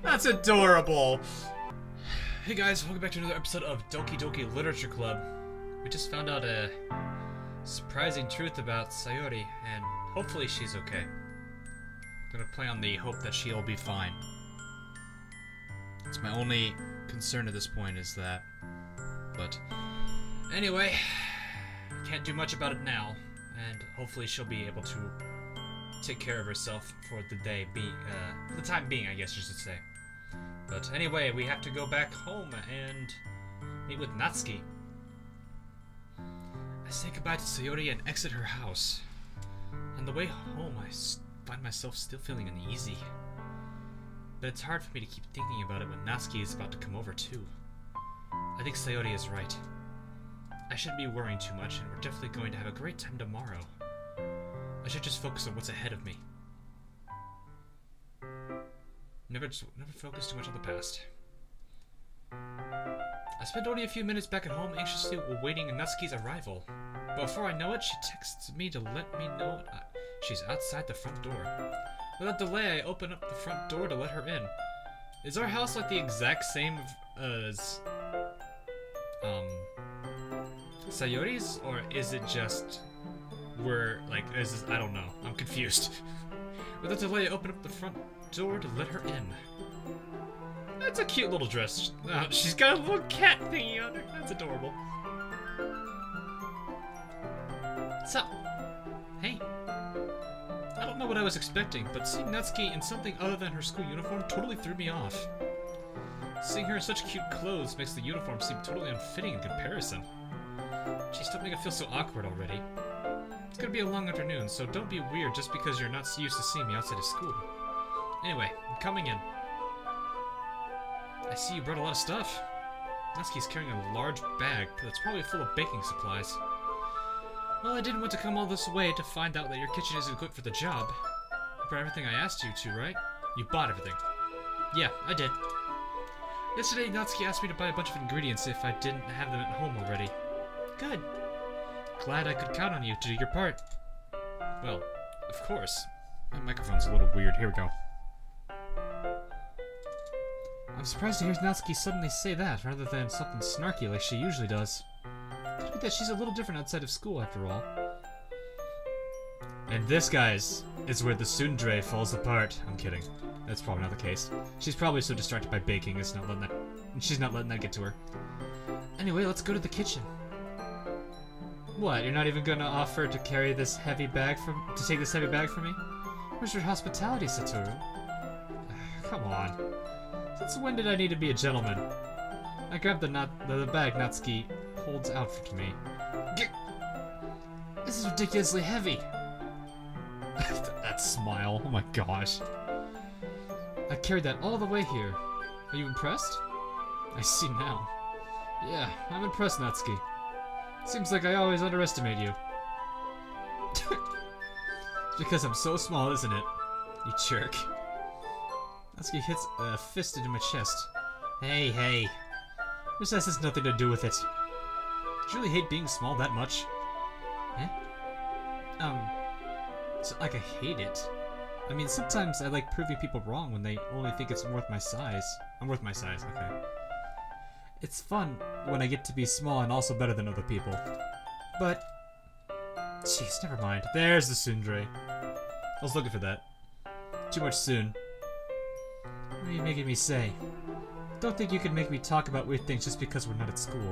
That's adorable. Hey guys, welcome back to another episode of Doki Doki Literature Club. We just found out a surprising truth about Sayori, and hopefully she's okay. I'm gonna play on the hope that she'll be fine. It's my only concern at this point is that. But anyway, can't do much about it now, and hopefully she'll be able to take care of herself for the for the time being, I guess you should say. But anyway, we have to go back home and meet with Natsuki. I say goodbye to Sayori and exit her house. On the way home, I find myself still feeling uneasy. But it's hard for me to keep thinking about it when Natsuki is about to come over too. I think Sayori is right. I shouldn't be worrying too much, and we're definitely going to have a great time tomorrow. I should just focus on what's ahead of me. Never focus too much on the past. I spent only a few minutes back at home anxiously awaiting Natsuki's arrival. But before I know it, she texts me to let me know she's outside the front door. Without delay, I open up the front door to let her in. Is our house like the exact same as Sayori's, or is it just I don't know. I'm confused. Without delay, I open up the front door to let her in. That's a cute little dress. She's got a little cat thingy on her. That's adorable. So, hey. I don't know what I was expecting, but seeing Natsuki in something other than her school uniform totally threw me off. Seeing her in such cute clothes makes the uniform seem totally unfitting in comparison. Jeez, don't make it feel so awkward already. It's gonna be a long afternoon, so don't be weird just because you're not used to seeing me outside of school. Anyway, I'm coming in. I see you brought a lot of stuff. Natsuki's carrying a large bag that's probably full of baking supplies. Well, I didn't want to come all this way to find out that your kitchen isn't equipped for the job. You brought everything I asked you to, right? You bought everything. Yeah, I did. Yesterday, Natsuki asked me to buy a bunch of ingredients if I didn't have them at home already. Good. Glad I could count on you to do your part. Well, of course. My microphone's a little weird. Here we go. I'm surprised to hear Natsuki suddenly say that, rather than something snarky like she usually does. Could be that she's a little different outside of school, after all. And this, guys, is where the tsundere falls apart. I'm kidding. That's probably not the case. She's probably so distracted by baking, she's not letting that get to her. Anyway, let's go to the kitchen. What, you're not even gonna offer to carry this heavy bag to take this heavy bag from me? Where's your hospitality, Satoru? Come on. Since when did I need to be a gentleman? I grabbed the bag Natsuki holds out to me. This is ridiculously heavy. That smile, oh my gosh. I carried that all the way here. Are you impressed? I see now. Yeah, I'm impressed, Natsuki. Seems like I always underestimate you. It's because I'm so small, isn't it? You jerk. Natsuki hits a fist into my chest. Hey. This has nothing to do with it. Do you really hate being small that much? Eh? It's not like I hate it. I mean, sometimes I like proving people wrong when they only think it's worth my size. I'm worth my size, okay. It's fun when I get to be small and also better than other people. But, jeez, never mind. There's the tsundere. I was looking for that. Too much soon. What are you making me say? Don't think you can make me talk about weird things just because we're not at school.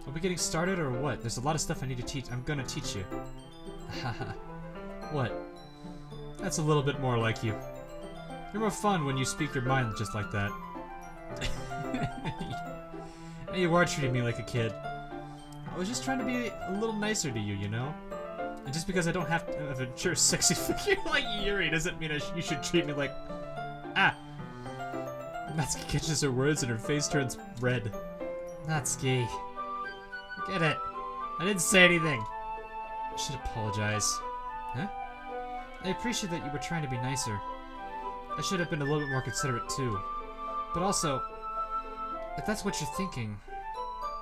Are we getting started or what? There's a lot of stuff I need to teach. I'm gonna teach you. Haha. What? That's a little bit more like you. You're more fun when you speak your mind just like that. You are treating me like a kid. I was just trying to be a little nicer to you, you know? And just because I don't have a mature, sexy figure like Yuri doesn't mean you should treat me like... Ah! Natsuki catches her words and her face turns red. Natsuki. Forget it. I didn't say anything. I should apologize. Huh? I appreciate that you were trying to be nicer. I should have been a little bit more considerate too. But also, if that's what you're thinking,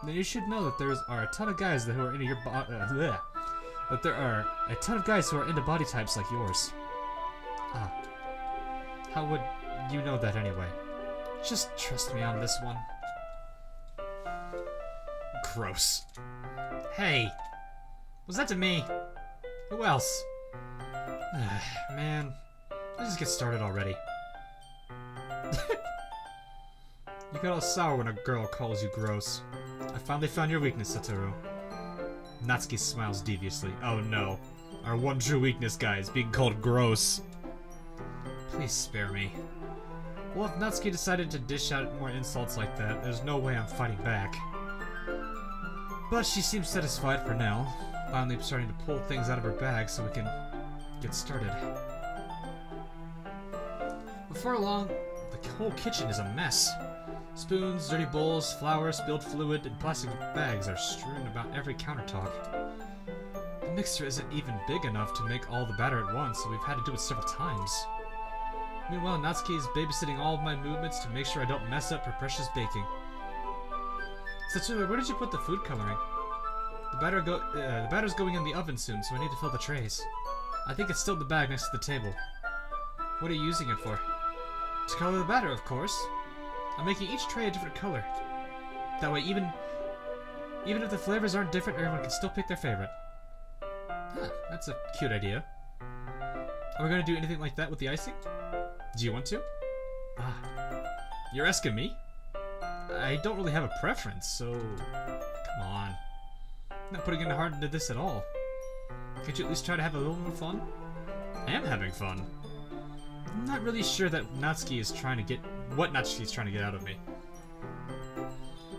then you should know that there are a ton of guys who are into your that there are a ton of guys who are into body types like yours. Ah. How would You know that anyway. Just trust me on this one. Gross. Hey! Was that to me? Who else? Man, let's just get started already. You get all sour when a girl calls you gross. I finally found your weakness, Satoru. Natsuki smiles deviously. Oh no. Our one true weakness, guys, being called gross. Please spare me. Well, if Natsuki decided to dish out more insults like that, there's no way I'm fighting back. But she seems satisfied for now, finally starting to pull things out of her bag so we can get started. Before long, the whole kitchen is a mess. Spoons, dirty bowls, flour, spilled fluid, and plastic bags are strewn about every countertop. The mixer isn't even big enough to make all the batter at once, so we've had to do it several times. Meanwhile, Natsuki is babysitting all of my movements to make sure I don't mess up her precious baking. Satoru, where did you put the food coloring? The batter's going in the oven soon, so I need to fill the trays. I think it's still in the bag next to the table. What are you using it for? To color the batter, of course. I'm making each tray a different color. That way, even if the flavors aren't different, everyone can still pick their favorite. Huh, that's a cute idea. Are we going to do anything like that with the icing? Do you want to? Ah, you're asking me? I don't really have a preference, so come on. I'm not putting in hard into this at all. Can't you at least try to have a little more fun? I am having fun. I'm not really sure that Natsuki is trying to get what Natsuki is trying to get out of me.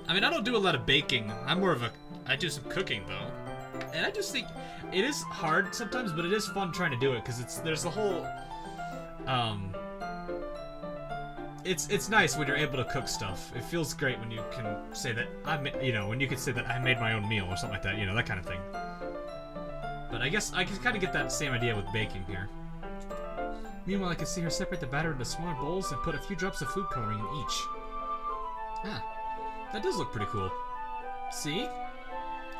I mean, I don't do a lot of baking. I'm more of a I do some cooking though, and I just think it is hard sometimes, but it is fun trying to do it because there's the whole It's nice when you're able to cook stuff. It feels great when you can say that when you can say that I made my own meal or something like that, that kind of thing. But I guess I can kind of get that same idea with baking here. Meanwhile, I can see her separate the batter into smaller bowls and put a few drops of food coloring in each. Ah, that does look pretty cool. See?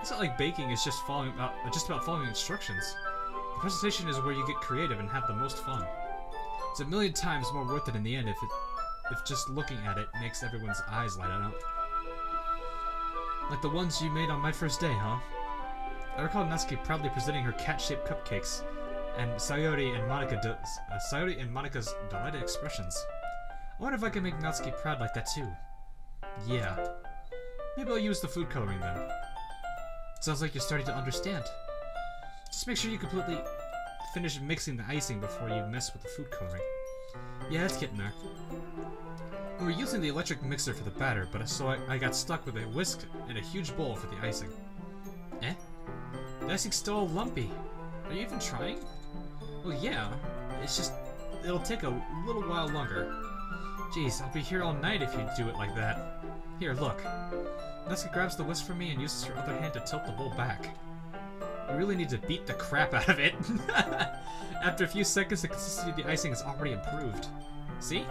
It's not like baking is just about following instructions. The presentation is where you get creative and have the most fun. It's a million times more worth it in the end if just looking at it makes everyone's eyes light up. Like the ones you made on my first day, huh? I recall Natsuki proudly presenting her cat-shaped cupcakes, and Sayori and Monika's delighted expressions. I wonder if I can make Natsuki proud like that too. Yeah. Maybe I'll use the food coloring then. Sounds like you're starting to understand. Just make sure you completely finish mixing the icing before you mess with the food coloring. Yeah, it's getting there. We were using the electric mixer for the batter, but I got stuck with a whisk and a huge bowl for the icing. Eh? The icing's still all lumpy. Are you even trying? Well, yeah. It's just it'll take a little while longer. Jeez, I'll be here all night if you do it like that. Here, look. Natsuki grabs the whisk from me and uses her other hand to tilt the bowl back. You really need to beat the crap out of it. After a few seconds, the consistency of the icing is already improved. See?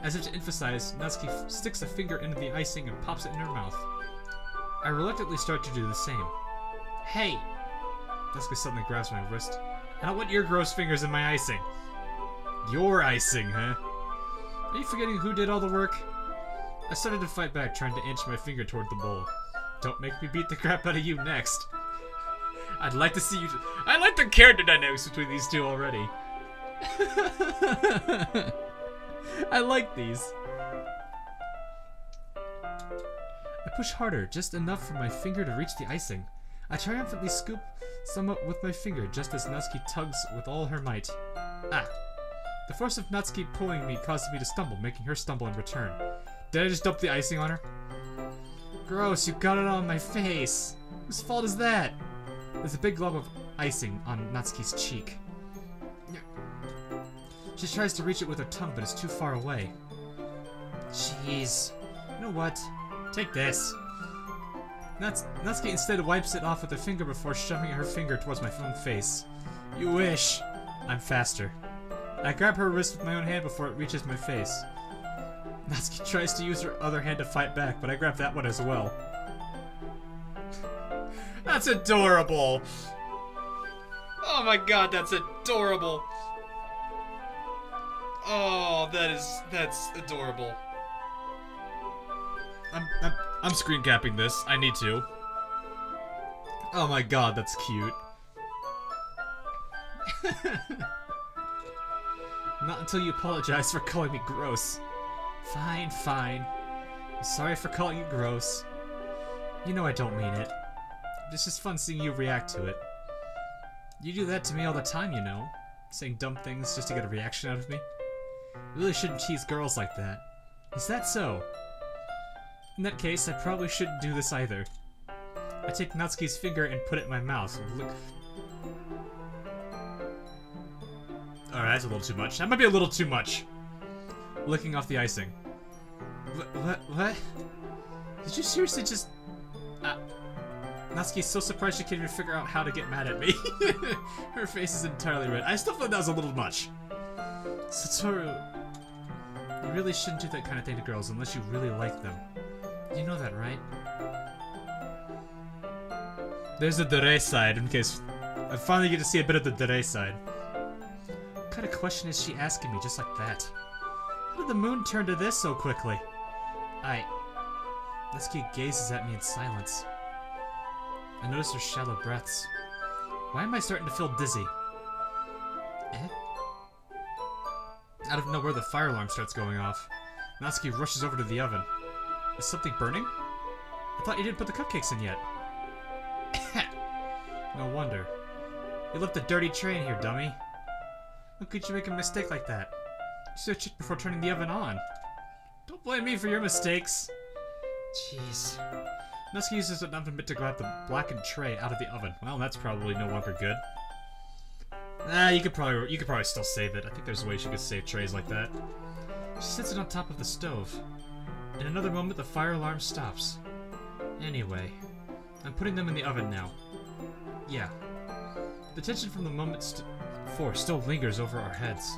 As if to emphasize, Natsuki sticks a finger into the icing and pops it in her mouth. I reluctantly start to do the same. Hey! Natsuki suddenly grabs my wrist. I don't want your gross fingers in my icing. Your icing, huh? Are you forgetting who did all the work? I started to fight back, trying to inch my finger toward the bowl. Don't make me beat the crap out of you next. I'd like to see you... I like the character dynamics between these two already. I like these. I push harder, just enough for my finger to reach the icing. I triumphantly scoop some up with my finger, just as Natsuki tugs with all her might. Ah. The force of Natsuki pulling me caused me to stumble, making her stumble in return. Did I just dump the icing on her? Gross, you got it on my face. Whose fault is that? There's a big glob of icing on Natsuki's cheek. She tries to reach it with her tongue, but it's too far away. Jeez. You know what? Take this. Natsuki instead wipes it off with her finger before shoving her finger towards my own face. You wish. I'm faster. I grab her wrist with my own hand before it reaches my face. Natsuki tries to use her other hand to fight back, but I grab that one as well. That's adorable! Oh my god, that's adorable! Oh, that's adorable. I'm screen capping this. I need to. Oh my god, that's cute. Not until you apologize for calling me gross. Fine, fine. I'm sorry for calling you gross. You know I don't mean it. It's just fun seeing you react to it. You do that to me all the time, you know. Saying dumb things just to get a reaction out of me. You really shouldn't tease girls like that. Is that so? In that case, I probably shouldn't do this either. I take Natsuki's finger and put it in my mouth. Look. Alright, that's a little too much. That might be a little too much. Licking off the icing. What? Did you seriously just... Natsuki's so surprised she can't even figure out how to get mad at me. Her face is entirely red. I still thought that was a little much. Satoru, you really shouldn't do that kind of thing to girls unless you really like them. You know that, right? There's the Dere side, in case I finally get to see a bit of the Dere side. What kind of question is she asking me just like that? How did the moon turn to this so quickly? Natsuki gazes at me in silence. I notice her shallow breaths. Why am I starting to feel dizzy? Out of nowhere, the fire alarm starts going off. Natsuki rushes over to the oven. Is something burning? I thought you didn't put the cupcakes in yet. No wonder. You left a dirty tray in here, dummy. How could you make a mistake like that? You should have checked before turning the oven on. Don't blame me for your mistakes. Jeez. Natsuki uses an oven mitt to grab the blackened tray out of the oven. Well, that's probably no longer good. You could probably still save it. I think there's ways you could save trays like that. She sets it on top of the stove. In another moment, the fire alarm stops. Anyway, I'm putting them in the oven now. Yeah. The tension from the moment before still lingers over our heads,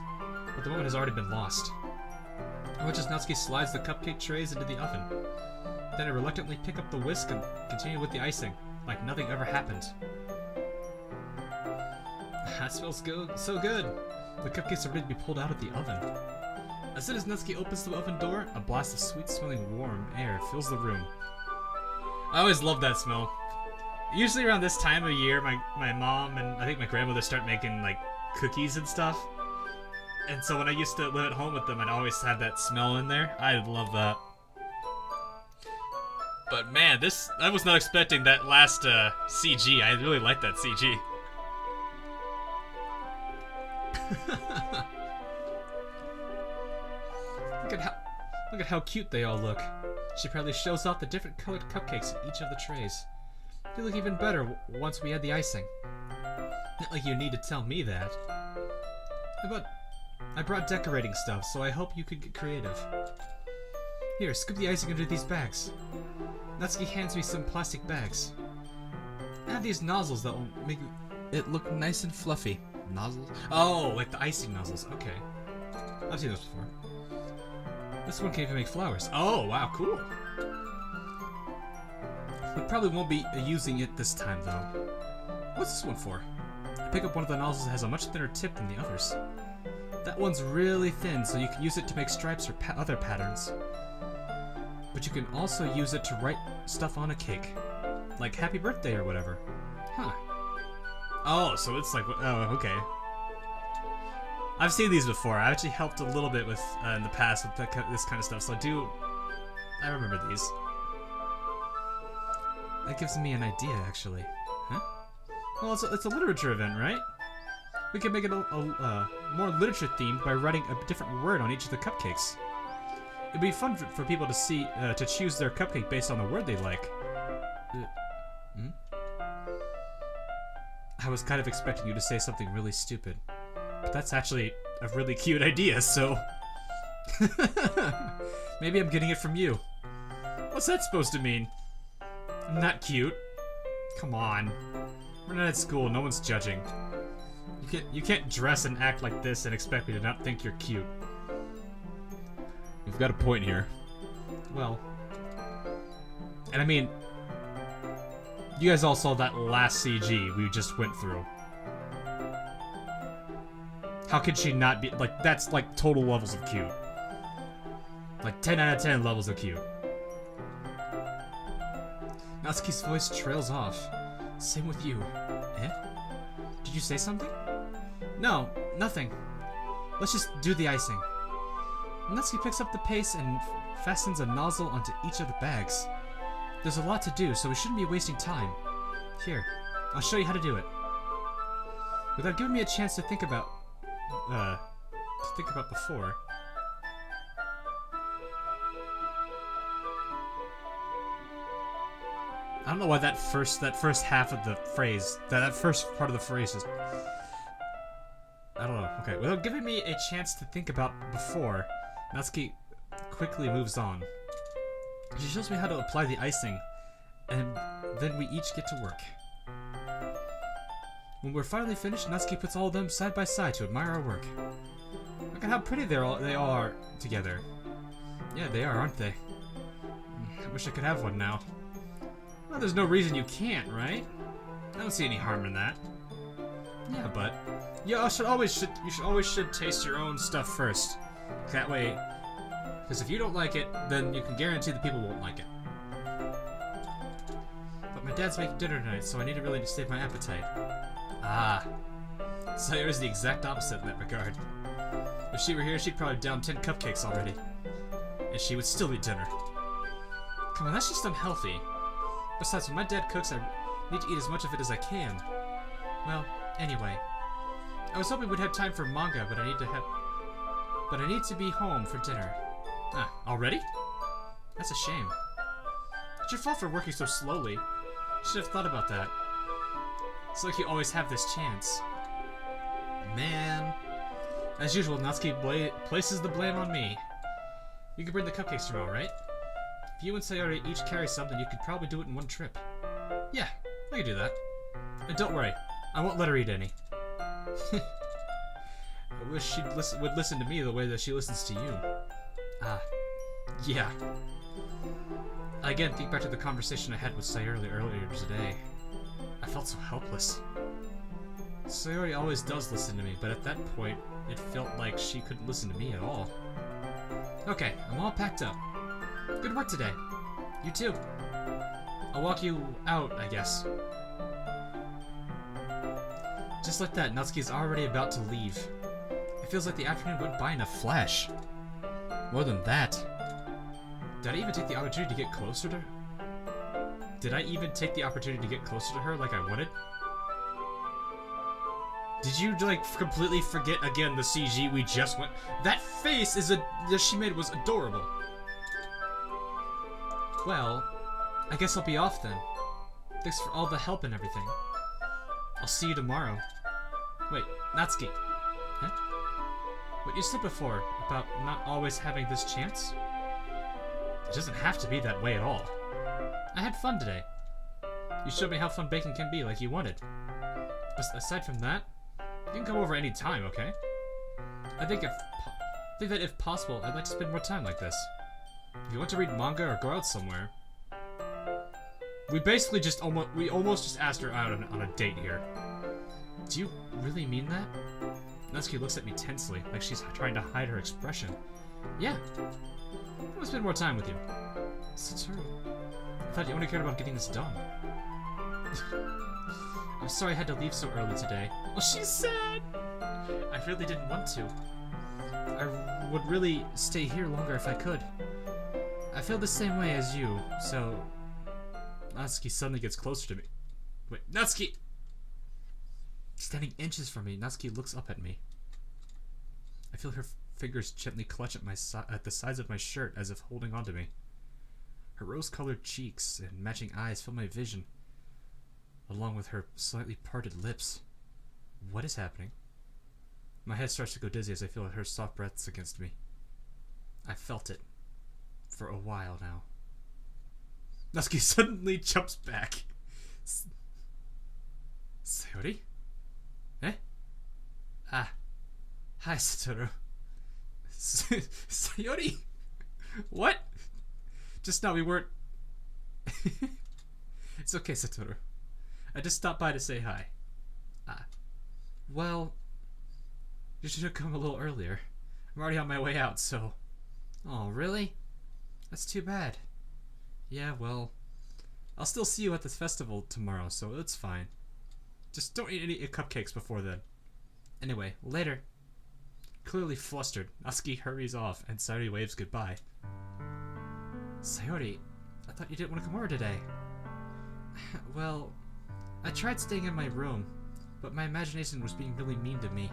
but the moment has already been lost. I watch as Natsuki slides the cupcake trays into the oven. Then I reluctantly pick up the whisk and continue with the icing, like nothing ever happened. That smells good. So good! The cupcakes are ready to be pulled out of the oven. As soon as Natsuki opens the oven door, a blast of sweet-smelling warm air fills the room. I always love that smell. Usually around this time of year, my mom and I think my grandmother start making, like, cookies and stuff. And so when I used to live at home with them, I'd always have that smell in there. I love that. But man, I was not expecting that last CG. I really like that CG. Look at how cute they all look. She proudly shows off the different colored cupcakes in each of the trays. They look even better once we add the icing. Not like you need to tell me that. I brought decorating stuff, so I hope you could get creative. Here, scoop the icing into these bags. Natsuki hands me some plastic bags. Add these nozzles that will make it look nice and fluffy. Nozzles? Oh, like the icing nozzles. Okay. I've seen those before. This one can even make flowers. Oh, wow, cool. We probably won't be using it this time, though. What's this one for? I pick up one of the nozzles that has a much thinner tip than the others. That one's really thin, so you can use it to make stripes or other patterns. But you can also use it to write stuff on a cake. Like happy birthday or whatever. Huh. Oh, so it's like, oh, okay. I've seen these before. I actually helped a little bit with in the past with this kind of stuff, so I remember these. That gives me an idea, actually. Huh? Well, it's a literature event, right? We can make it a more literature themed by writing a different word on each of the cupcakes. It'd be fun for people to see to choose their cupcake based on the word they like. I was kind of expecting you to say something really stupid. But that's actually a really cute idea, so... Maybe I'm getting it from you. What's that supposed to mean? I'm not cute. Come on. We're not at school, no one's judging. You can't dress and act like this and expect me to not think you're cute. You've got a point here. Well... And I mean... You guys all saw that last CG we just went through. How could she not be, like, that's like total levels of cute. Like 10 out of 10 levels of cute. Natsuki's voice trails off. Same with you. Eh? Did you say something? No, nothing. Let's just do the icing. Natsuki picks up the pace and fastens a nozzle onto each of the bags. There's a lot to do, so we shouldn't be wasting time. Here, I'll show you how to do it. Without giving me a chance to think about before. I don't know why that first half of the phrase, that first part of the phrase is... I don't know. Okay, without giving me a chance to think about before, Natsuki quickly moves on. She shows me how to apply the icing, and then we each get to work. When we're finally finished, Natsuki puts all of them side by side to admire our work. Look at how pretty they all are together. Yeah, they are, aren't they? I wish I could have one now. Well, there's no reason you can't, right? I don't see any harm in that. Yeah, but you should always taste your own stuff first. That way, because if you don't like it, then you can guarantee the people won't like it. But my dad's making dinner tonight, so I need to really save my appetite. Ah, Sayori's the exact opposite in that regard. If she were here, she'd probably down 10 cupcakes already, and she would still eat dinner. Come on, that's just unhealthy. Besides, when my dad cooks, I need to eat as much of it as I can. Well, anyway, I was hoping we'd have time for manga, but I need to be home for dinner. Ah, already? That's a shame. It's your fault for working so slowly. You should have thought about that. It's like you always have this chance. Man. As usual, Natsuki places the blame on me. You can bring the cupcakes tomorrow, right? If you and Sayori each carry something, you could probably do it in one trip. Yeah, I can do that. And don't worry, I won't let her eat any. I wish she would listen to me the way that she listens to you. Ah, yeah. I again think back to the conversation I had with Sayori earlier today. I felt so helpless. Sayori always does listen to me, but at that point, it felt like she couldn't listen to me at all. Okay, I'm all packed up. Good work today. You too. I'll walk you out, I guess. Just like that, Natsuki's already about to leave. It feels like the afternoon went by in a flash. More than that. Did I even take the opportunity to get closer to her? Did I even take the opportunity to get closer to her like I wanted? Did you, like, completely forget again the CG we just went? That face that she made was adorable. Well, I guess I'll be off then. Thanks for all the help and everything. I'll see you tomorrow. Wait, Natsuki. Huh? What you said before about not always having this chance? It doesn't have to be that way at all. I had fun today. You showed me how fun baking can be like you wanted. Aside from that, you can come over any time, okay? I think that if possible, I'd like to spend more time like this. If you want to read manga or go out somewhere... We basically just almost just asked her out on a date here. Do you really mean that? Natsuki looks at me tensely, like she's trying to hide her expression. Yeah. I want to spend more time with you. Satoru, I thought you only cared about getting this done. I'm sorry I had to leave so early today. Oh, she's sad! I really didn't want to. I would really stay here longer if I could. I feel the same way as you, so... Natsuki suddenly gets closer to me. Wait, Natsuki! Standing inches from me, Natsuki looks up at me. I feel her fingers gently clutch at the sides of my shirt as if holding onto me. Her rose-colored cheeks and matching eyes fill my vision, along with her slightly parted lips. What is happening? My head starts to go dizzy as I feel her soft breaths against me. I felt it. For a while now. Natsuki suddenly jumps back. Sayori? Eh? Ah. Hi, Satoru. Sayori? What? Just now we weren't... It's okay, Satoru. I just stopped by to say hi. Ah. Well... You should have come a little earlier. I'm already on my way out, so... Oh, really? That's too bad. Yeah, well... I'll still see you at this festival tomorrow, so it's fine. Just don't eat any cupcakes before then. Anyway, later. Clearly flustered, Natsuki hurries off, and Sayori waves goodbye. Sayori, I thought you didn't want to come over today. Well, I tried staying in my room, but my imagination was being really mean to me.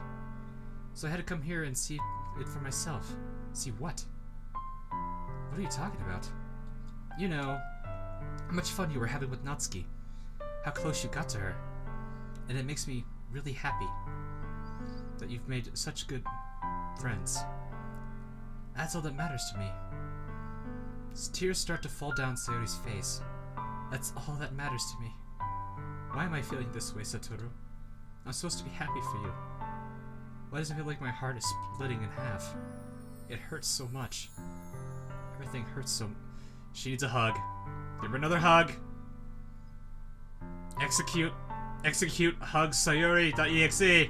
So I had to come here and see it for myself. See what? What are you talking about? You know, how much fun you were having with Natsuki. How close you got to her. And it makes me really happy that you've made such good friends. That's all that matters to me. Tears start to fall down Sayori's face. That's all that matters to me. Why am I feeling this way, Satoru? I'm supposed to be happy for you. Why does it feel like my heart is splitting in half? It hurts so much. Everything hurts so... She needs a hug. Give her another hug. Execute. Execute hug Sayori.exe.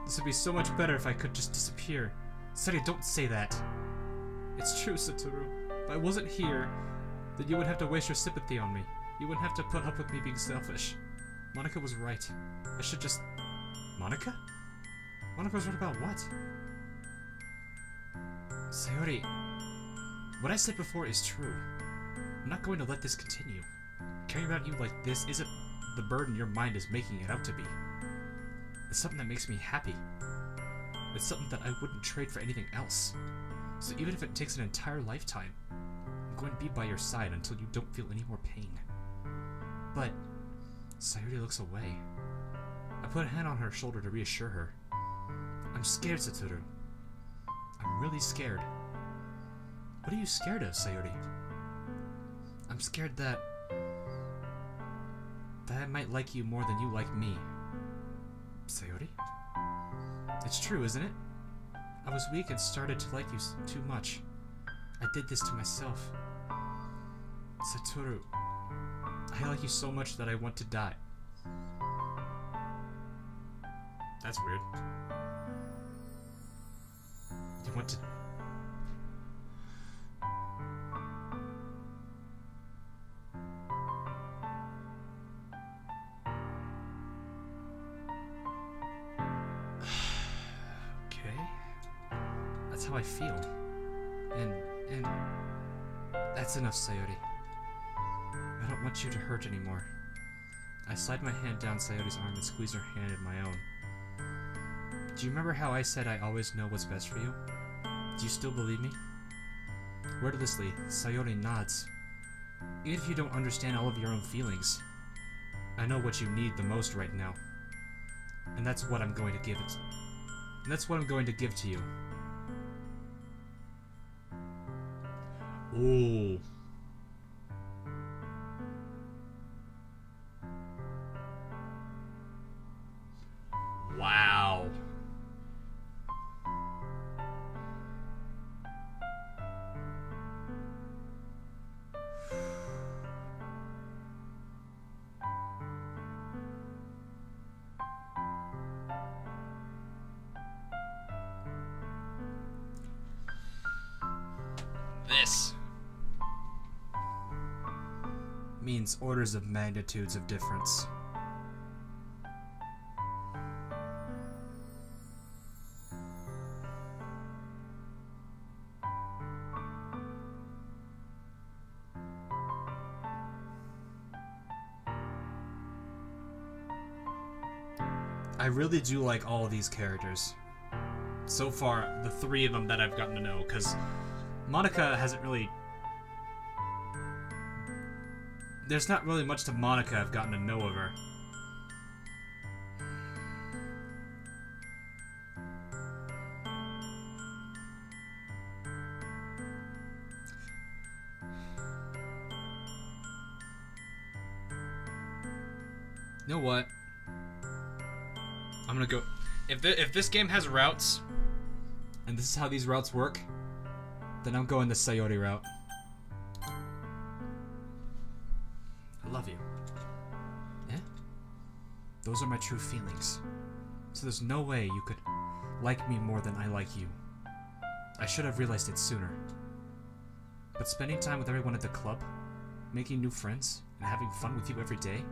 This would be so much better if I could just disappear. Sayori, don't say that. It's true, Satoru. If I wasn't here, then you wouldn't have to waste your sympathy on me. You wouldn't have to put up with me being selfish. Monica was right. I should just... Monica? Monica was right about what? Sayori, what I said before is true. I'm not going to let this continue. Caring about you like this isn't the burden your mind is making it out to be. It's something that makes me happy. It's something that I wouldn't trade for anything else. So even if it takes an entire lifetime, I'm going to be by your side until you don't feel any more pain. But Sayori looks away. I put a hand on her shoulder to reassure her. I'm scared, Satoru. I'm really scared. What are you scared of, Sayori? I'm scared that I might like you more than you like me. Sayori? It's true, isn't it? I was weak and started to like you too much. I did this to myself. Satoru, I like you so much that I want to die. That's weird. You want to... That's how I feel. And that's enough, Sayori. I don't want you to hurt anymore. I slide my hand down Sayori's arm and squeeze her hand in my own. Do you remember how I said I always know what's best for you? Do you still believe me? Wordlessly, Sayori nods. Even if you don't understand all of your own feelings, I know what you need the most right now. And that's what I'm going to give it. And that's what I'm going to give to you. Ooh. Wow. This means orders of magnitudes of difference. I really do like all of these characters. So far, the three of them that I've gotten to know, because Monica hasn't really... There's not really much to Monica I've gotten to know of her. You know what? I'm gonna go... If this game has routes, and this is how these routes work, then I'm going the Sayori route. I love you. Yeah? Those are my true feelings. So there's no way you could like me more than I like you. I should have realized it sooner. But spending time with everyone at the club, making new friends, and having fun with you every day,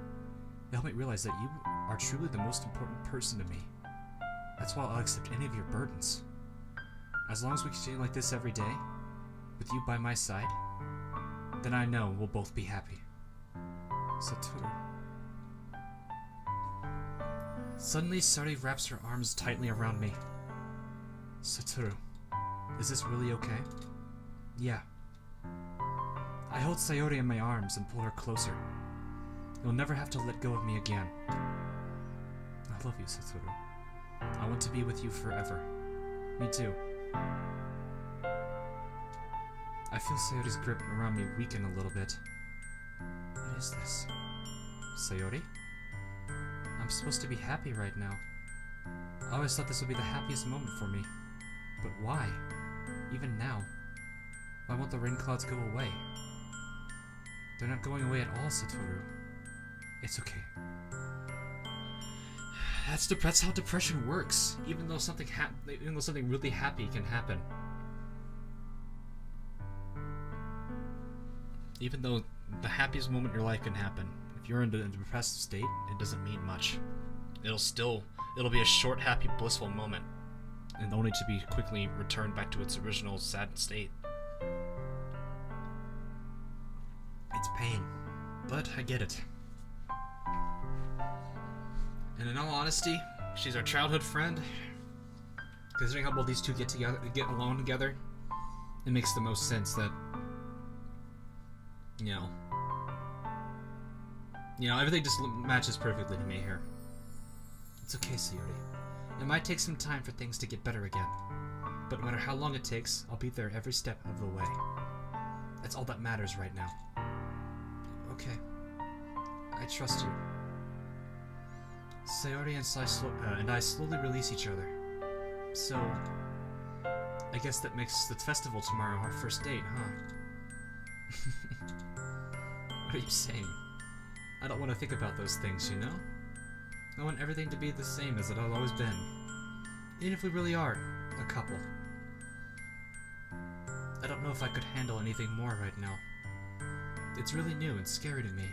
they helped me realize that you are truly the most important person to me. That's why I'll accept any of your burdens. As long as we continue like this every day, with you by my side, then I know we'll both be happy. Satoru. Suddenly, Sayori wraps her arms tightly around me. Satoru, is this really okay? Yeah. I hold Sayori in my arms and pull her closer. You'll never have to let go of me again. I love you, Satoru. I want to be with you forever. Me too. I feel Sayori's grip around me weaken a little bit. What is this? Sayori? I'm supposed to be happy right now. I always thought this would be the happiest moment for me. But why? Even now? Why won't the rain clouds go away? They're not going away at all, Satoru. It's okay. That's how depression works. Even though something really happy can happen. Even though the happiest moment in your life can happen, if you're in a depressed state, it doesn't mean much. It'll be a short, happy, blissful moment, and only to be quickly returned back to its original sad state. It's pain, but I get it. And in all honesty, she's our childhood friend. Considering how well these two get along together, it makes the most sense that, you know, everything just matches perfectly to me here. It's okay, Sayori. It might take some time for things to get better again, but no matter how long it takes, I'll be there every step of the way. That's all that matters right now. Okay. I trust you. Sayori and I slowly release each other. So, I guess that makes the festival tomorrow our first date, huh? What are you saying? I don't want to think about those things, you know? I want everything to be the same as it has always been. Even if we really are a couple. I don't know if I could handle anything more right now. It's really new and scary to me.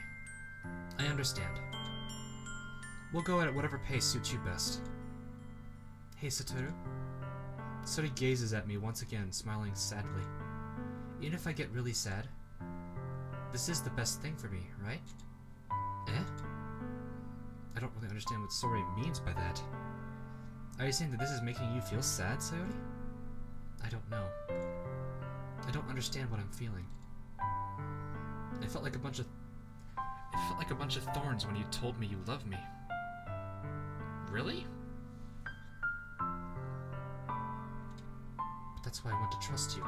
I understand. We'll go at whatever pace suits you best. Hey, Satoru. Sayori gazes at me once again, smiling sadly. Even if I get really sad, this is the best thing for me, right? Eh? I don't really understand what Sayori means by that. Are you saying that this is making you feel sad, Sayori? I don't know. I don't understand what I'm feeling. It felt like a bunch of thorns when you told me you love me. Really? But that's why I want to trust you.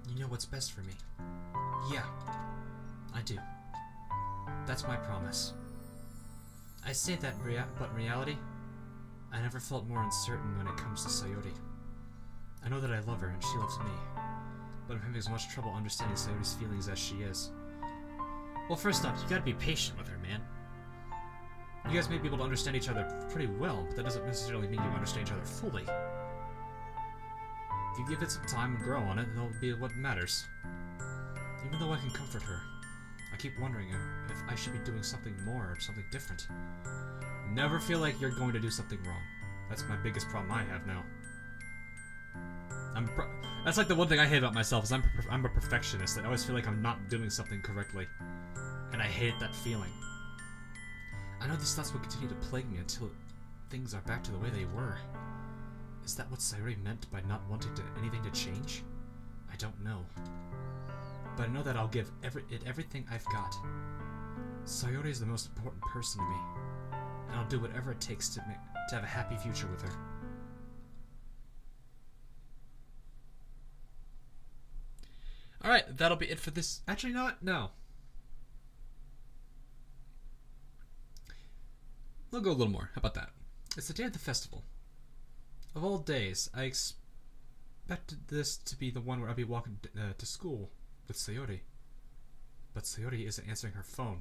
You know what's best for me. Yeah, I do. That's my promise. I say that, but in reality, I never felt more uncertain when it comes to Sayori. I know that I love her and she loves me, but I'm having as much trouble understanding Sayori's feelings as she is. Well, first off, you gotta be patient with her, man. You guys may be able to understand each other pretty well, but that doesn't necessarily mean you understand each other fully. If you give it some time and grow on it, it'll be what matters. Even though I can comfort her, I keep wondering if I should be doing something more or something different. Never feel like you're going to do something wrong. That's my biggest problem I have now. That's like the one thing I hate about myself is I'm a perfectionist. I always feel like I'm not doing something correctly. And I hate that feeling. I know these thoughts will continue to plague me until things are back to the way they were. Is that what Sayori meant by not wanting anything to change? I don't know. But I know that I'll give it everything I've got. Sayori is the most important person to me. And I'll do whatever it takes to have a happy future with her. Alright, that'll be it for this. Actually, you know what? No. We'll go a little more. How about that? It's the day of the festival. Of all days, I expected this to be the one where I'll be walking to school with Sayori. But Sayori isn't answering her phone.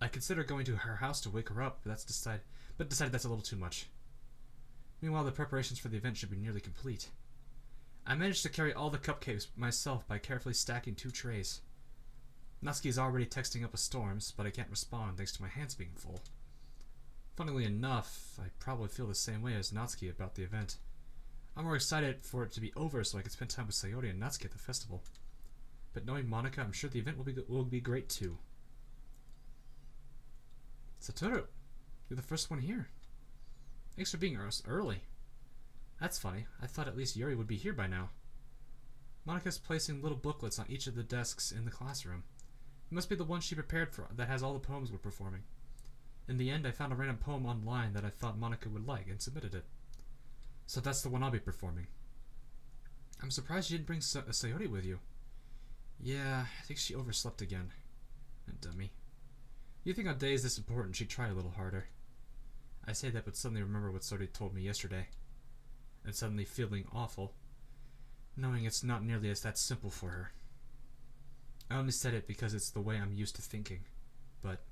I consider going to her house to wake her up, but but decided that's a little too much. Meanwhile, the preparations for the event should be nearly complete. I managed to carry all the cupcakes myself by carefully stacking 2 trays. Natsuki is already texting up a storm, but I can't respond thanks to my hands being full. Funnily enough, I probably feel the same way as Natsuki about the event. I'm more excited for it to be over so I can spend time with Sayori and Natsuki at the festival. But knowing Monika, I'm sure the event will be great too. Satoru, you're the first one here. Thanks for being early. That's funny. I thought at least Yuri would be here by now. Monika's placing little booklets on each of the desks in the classroom. It must be the one she prepared for that has all the poems we're performing. In the end, I found a random poem online that I thought Monika would like and submitted it. So that's the one I'll be performing. I'm surprised you didn't bring Sayori with you. Yeah, I think she overslept again. That dummy. You'd think on days this important she'd try a little harder. I say that but suddenly remember what Sayori told me yesterday. And suddenly feeling awful, knowing it's not nearly as that simple for her. I only said it because it's the way I'm used to thinking, but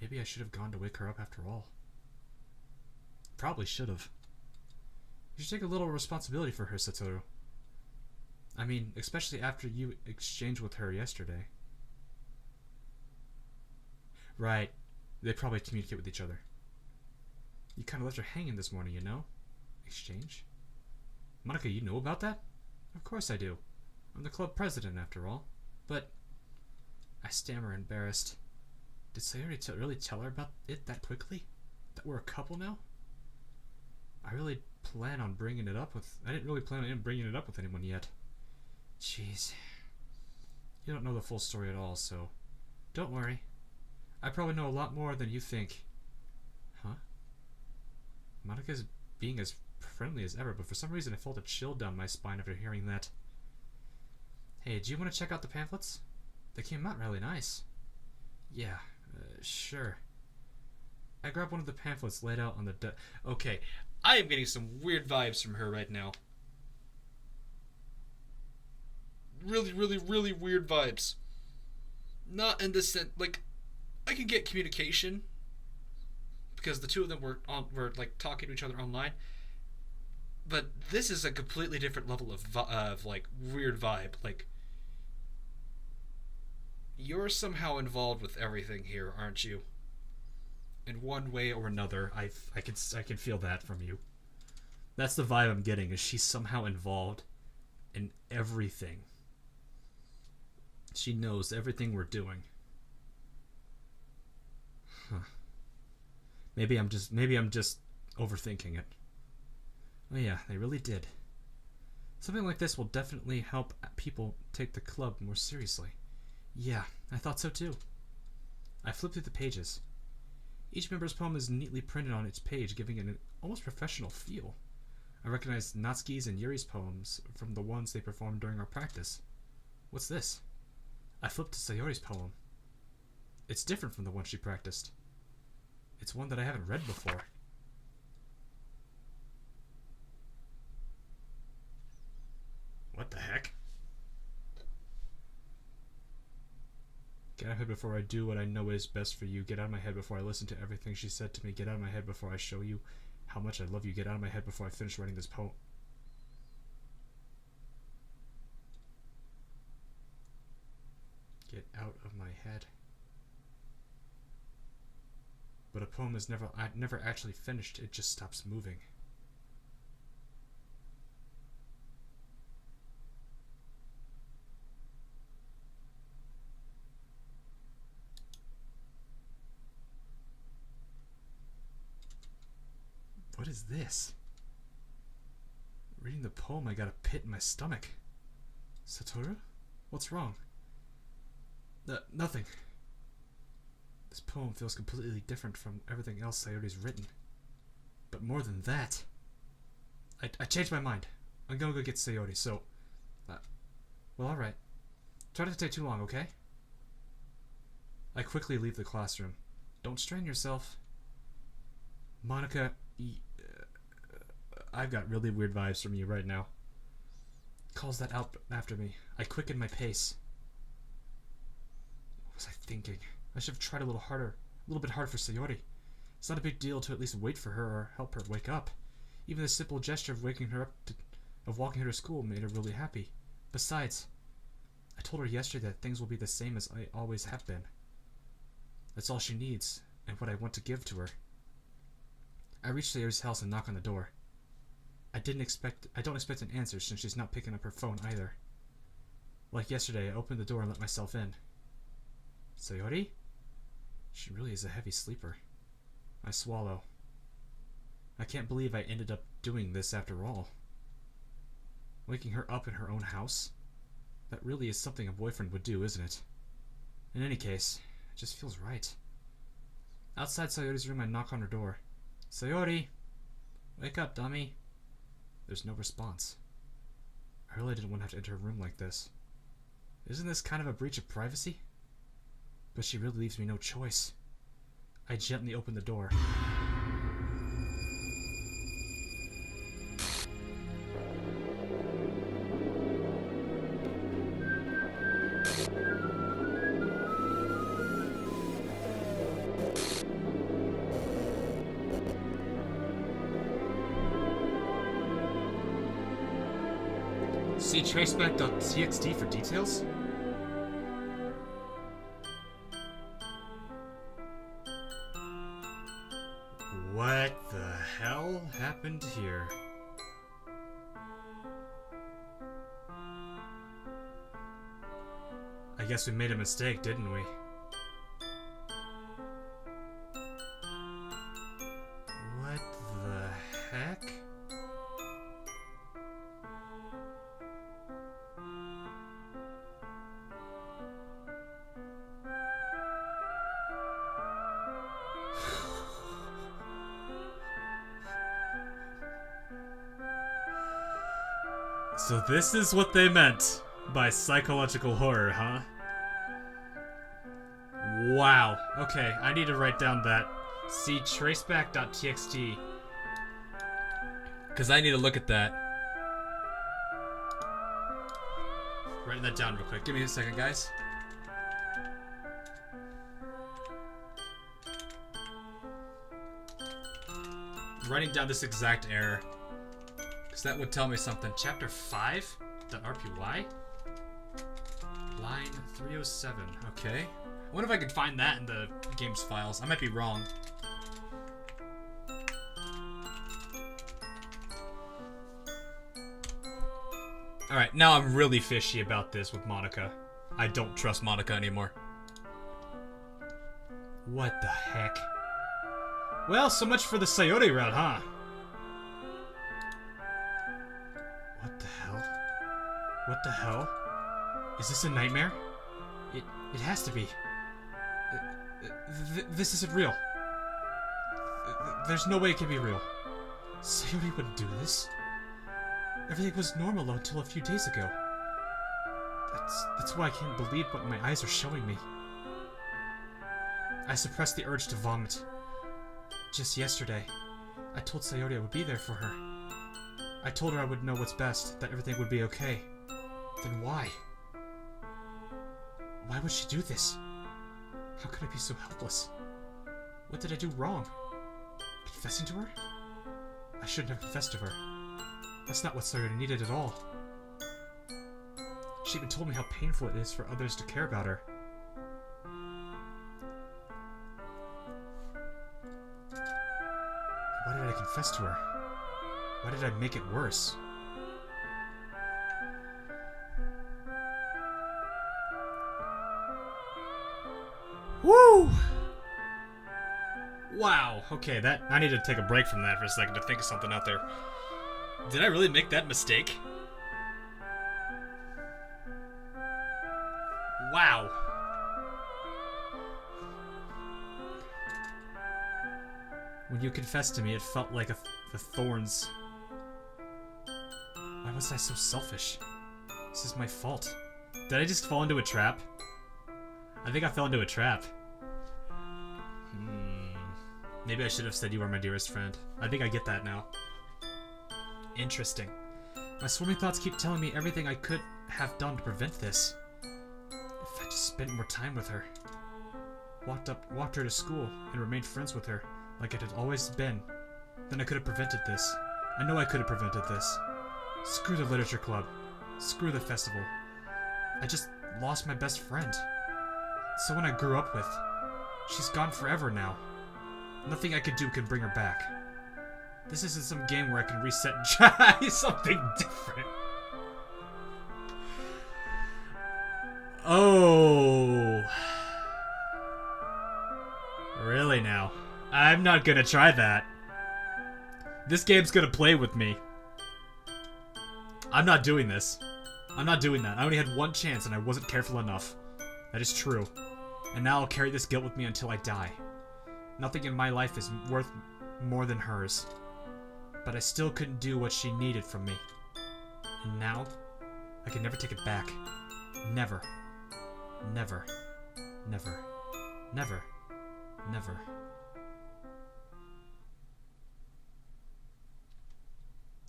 maybe I should have gone to wake her up after all. Probably should have. You should take a little responsibility for her, Satoru. I mean, especially after you exchanged with her yesterday. Right. They probably communicate with each other. You kind of left her hanging this morning, you know? Exchange? Monika, you know about that? Of course I do. I'm the club president, after all. But I stammer, embarrassed. Did Sayori really tell her about it that quickly? That we're a couple now? I didn't really plan on bringing it up with anyone yet. Jeez. You don't know the full story at all, so don't worry. I probably know a lot more than you think. Huh? Monika's being as friendly as ever, but for some reason I felt a chill down my spine after hearing that. Hey, do you want to check out the pamphlets? They came out really nice. Yeah, sure. I grabbed one of the pamphlets laid out on the desk. Okay, I am getting some weird vibes from her right now. Really, really, really weird vibes. Not in the sense, like, I can get communication because the two of them were like talking to each other online. But this is a completely different level of like weird vibe. Like, you're somehow involved with everything here, aren't you? In one way or another, I can feel that from you. That's the vibe I'm getting. Is she's somehow involved in everything. She knows everything we're doing. Huh. Maybe I'm just overthinking it. Oh yeah, they really did. Something like this will definitely help people take the club more seriously. Yeah, I thought so too. I flipped through the pages. Each member's poem is neatly printed on its page, giving it an almost professional feel. I recognized Natsuki's and Yuri's poems from the ones they performed during our practice. What's this? I flipped to Sayori's poem. It's different from the one she practiced. It's one that I haven't read before. What the heck? Get out of my head before I do what I know is best for you. Get out of my head before I listen to everything she said to me. Get out of my head before I show you how much I love you. Get out of my head before I finish writing this poem. Get out of my head. But a poem is never actually finished. It just stops moving. What is this? Reading the poem, I got a pit in my stomach. Satoru? What's wrong? Nothing. This poem feels completely different from everything else Sayori's written. But more than that, I changed my mind. I'm gonna go get Sayori, so... well, alright. Try not to take too long, okay? I quickly leave the classroom. Don't strain yourself. Monika, I've got really weird vibes from you right now. Calls that out after me. I quicken my pace. What was I thinking? I should have tried a little bit harder for Sayori. It's not a big deal to at least wait for her or help her wake up. Even the simple gesture of waking her up of walking her to school made her really happy. Besides, I told her yesterday that things will be the same as I always have been. That's all she needs, and what I want to give to her. I reach Sayori's house and knock on the door. I don't expect an answer since she's not picking up her phone either. Like yesterday, I opened the door and let myself in. Sayori? She really is a heavy sleeper. I swallow. I can't believe I ended up doing this after all. Waking her up in her own house? That really is something a boyfriend would do, isn't it? In any case, it just feels right. Outside Sayori's room, I knock on her door. Sayori! Wake up, dummy! There's no response. I really didn't want to have to enter her room like this. Isn't this kind of a breach of privacy? But she really leaves me no choice. I gently open the door. See traceback.txt for details? What the hell happened here? I guess we made a mistake, didn't we? What the heck? So this is what they meant by psychological horror, huh? Wow. Okay, I need to write down that. See traceback.txt. Because I need to look at that. Writing that down real quick. Give me a second, guys. Writing down this exact error. Because that would tell me something. Chapter 5.rpy? Line 307. Okay. I wonder if I could find that in the game's files. I might be wrong. Alright, now I'm really fishy about this with Monica. I don't trust Monica anymore. What the heck? Well, so much for the Sayori route, huh? What the hell? What the hell? Is this a nightmare? It has to be. This isn't real. There's no way it can be real. Sayori wouldn't do this. Everything was normal until a few days ago. That's why I can't believe what my eyes are showing me. I suppressed the urge to vomit. Just yesterday, I told Sayori I would be there for her. I told her I would know what's best, that everything would be okay. Then why? Why would she do this? How could I be so helpless? What did I do wrong? Confessing to her? I shouldn't have confessed to her. That's not what Sayori needed at all. She even told me how painful it is for others to care about her. Why did I confess to her? Why did I make it worse? Woo! Wow, okay, I need to take a break from that for a second to think of something out there. Did I really make that mistake? Wow. When you confessed to me, it felt like the thorns. Why was I so selfish? This is my fault. Did I just fall into a trap? I think I fell into a trap. Maybe I should have said you are my dearest friend. I think I get that now. Interesting. My swimming thoughts keep telling me everything I could have done to prevent this. If I just spent more time with her. Walked her to school and remained friends with her. like it had always been, then I could have prevented this. I know I could have prevented this. Screw the literature club. Screw the festival. I just lost my best friend. Someone I grew up with. She's gone forever now. Nothing I could do can bring her back. This isn't some game where I can reset and try something different. Oh. Really now? I'm not gonna try that. This game's gonna play with me. I'm not doing this. I'm not doing that. I only had one chance and I wasn't careful enough. That is true. And now I'll carry this guilt with me until I die. Nothing in my life is worth more than hers. But I still couldn't do what she needed from me. And now, I can never take it back. Never. Never. Never. Never. Never.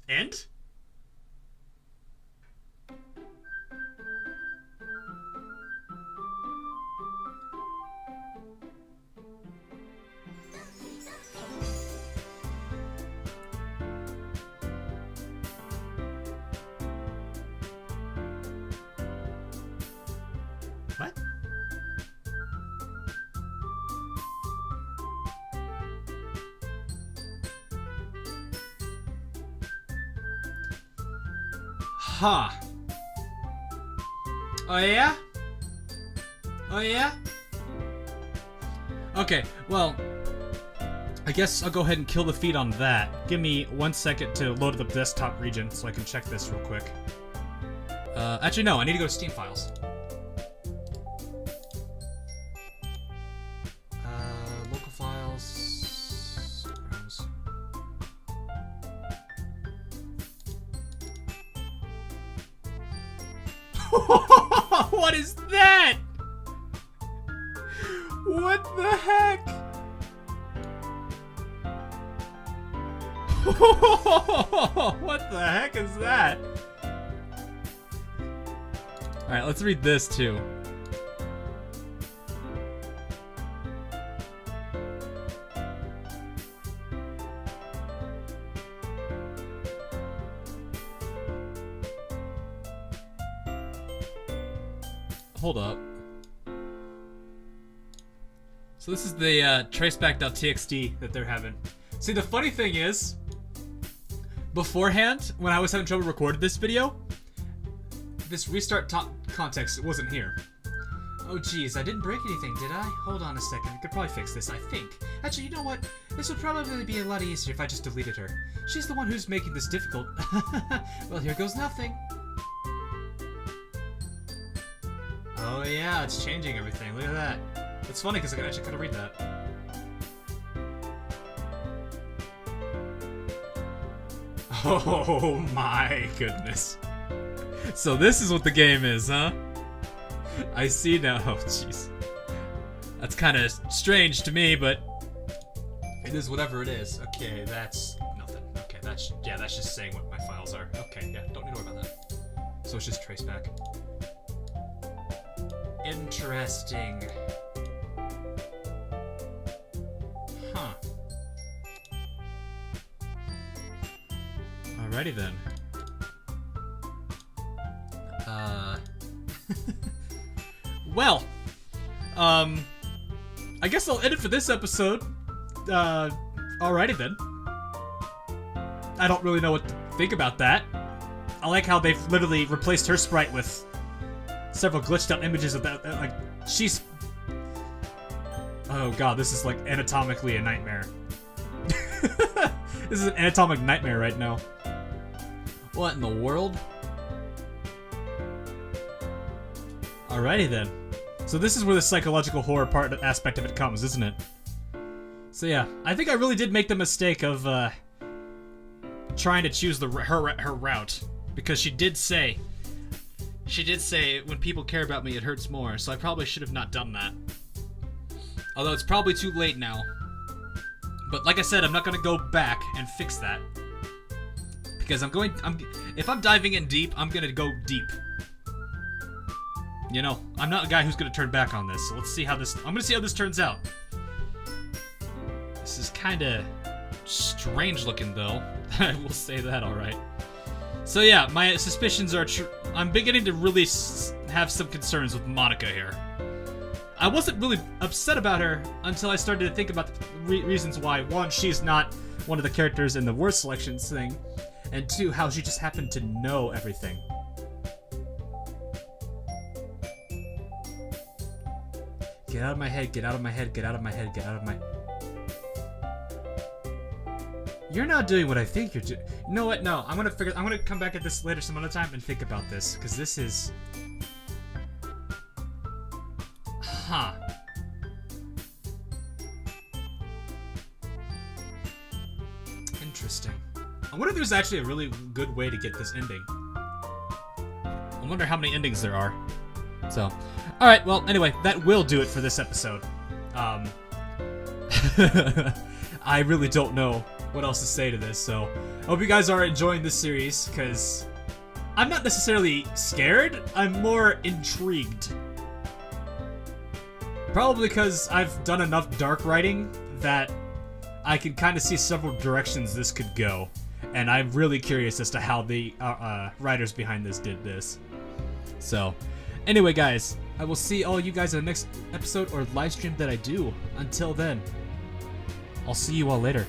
End? What? Huh. Oh yeah? Oh yeah? Okay, well, I guess I'll go ahead and kill the feed on that. Give me 1 second to load the desktop region so I can check this real quick. Actually no, I need to go to Steam Files. Local files. What is that? What the heck? What the heck is that? Alright, let's read this too. Hold up. So this is the traceback.txt that they're having. See, the funny thing is, beforehand, when I was having trouble recording this video, this restart context wasn't here. Oh geez, I didn't break anything, did I? Hold on a second, I could probably fix this, I think. Actually, you know what? This would probably be a lot easier if I just deleted her. She's the one who's making this difficult. Well, here goes nothing. Oh yeah, it's changing everything. Look at that. It's funny because I can actually kind of read that. Oh my goodness. So this is what the game is, huh? I see now. Oh jeez. That's kind of strange to me, but it is whatever it is. Okay, that's nothing. Okay, that's just saying what my files are. Okay, yeah, don't need to worry about that. So it's just traceback. Interesting. Huh. Alrighty then. Well, I guess I'll end it for this episode. Alrighty then. I don't really know what to think about that. I like how they've literally replaced her sprite with several glitched out images of that, like, she's... Oh god, this is like anatomically a nightmare. This is an anatomic nightmare right now. What in the world? Alrighty then. So this is where the psychological horror aspect of it comes, isn't it? So yeah, I think I really did make the mistake of, trying to choose her route. Because she did say when people care about me, it hurts more, so I probably should have not done that. Although it's probably too late now. But like I said, I'm not gonna go back and fix that. Because if I'm diving in deep, I'm gonna go deep. You know, I'm not a guy who's gonna turn back on this, so let's see how I'm gonna see how this turns out. This is kind of strange looking, though. I will say that, alright. So yeah, my suspicions are true. I'm beginning to really have some concerns with Monica here. I wasn't really upset about her until I started to think about the reasons why. One, she's not one of the characters in the word selections thing. And two, how she just happened to know everything. Get out of my head, get out of my head, get out of my head, get out of my... You're not doing what I think you're doing. You know what? No, I'm gonna come back at this later some other time and think about this, because this is... Huh. Interesting. I wonder if there's actually a really good way to get this ending. I wonder how many endings there are. So, alright, well, anyway, that will do it for this episode. I really don't know what else to say to this, so I hope you guys are enjoying this series, because I'm not necessarily scared, I'm more intrigued. Probably because I've done enough dark writing that I can kind of see several directions this could go, and I'm really curious as to how the writers behind this did this. So, anyway guys, I will see all you guys in the next episode or live stream that I do. Until then, I'll see you all later.